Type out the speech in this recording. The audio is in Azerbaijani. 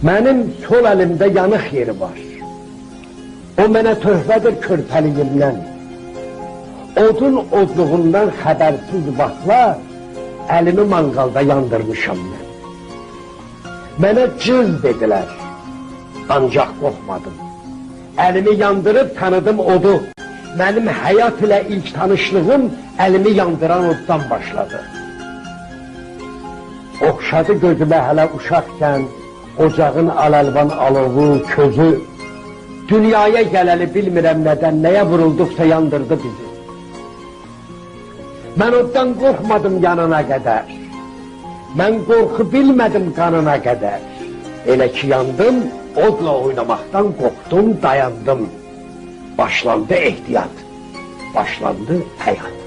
Mənim sol əlimdə yanıq yeri var. O mənə töhbədir körpəliyimdən. Odun odluğundan xəbərsiz vaxtlar əlimi manqalda yandırmışam mən. Mənə cız dedilər, ancaq qorxmadım. Əlimi yandırıb tanıdım odu. Mənim həyat ilə ilk tanışlığım əlimi yandıran oddan başladı. Oxşadı gözümə hələ uşaqkən, ocağın aləlvan alovu, közü. Dünyaya gələli bilmirəm nədən, nəyə vurulduqsa yandırdı bizi. Mən oddan qorxmadım yanına qədər. Mən qorxu bilmədim qanına qədər. Elə ki yandım, odla oynamaqdan qorxdum, dayandım. Başlandı ehtiyat, başlandı həyat.